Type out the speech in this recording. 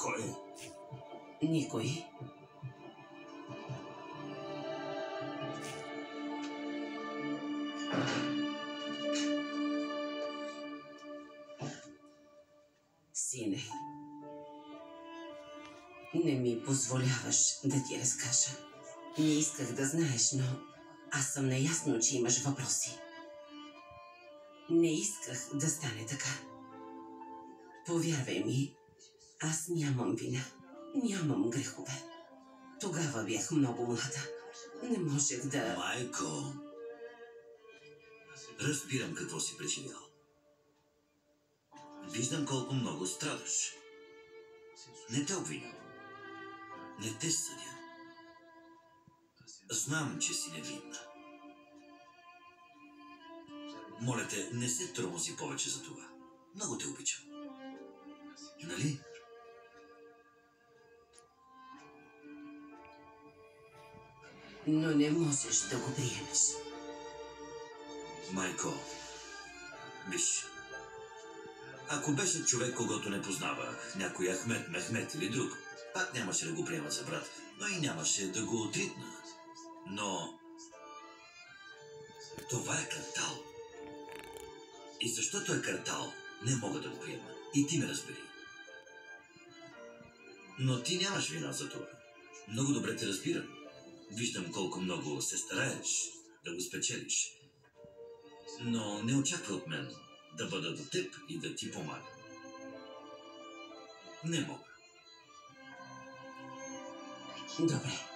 Кой? Никой. Сине, не ми позволяваш да ти разкажа. Не исках да знаеш, но аз съм наясно, че имаш въпроси. Не исках да стане така. Повярвай ми, аз нямам вина, нямам грехове. Тогава бях много млада. Не можех да... Майко, разбирам какво си преживял. Виждам колко много страдаш. Не те обвинявам. Не те съдя. Знам, че си невинна. Моля те, не се тормози повече за това. Много те обичам. Нали? Но не можеш да го приемеш. Майко, виж. Ако беше човек, когото не познавах, някой Ахмед, Мехмед или друг, пак нямаше да го приема за брат, но и нямаше да го отритна. Но това е картал. И защото е картал, не мога да го приема. И ти ме разбери. Но ти нямаш вина за това. Много добре те разбирам. Виждам колко много се стараеш да го спечелиш. Но не очаква от мен да бъда до теб и да ти помагам. Не мога. Добре.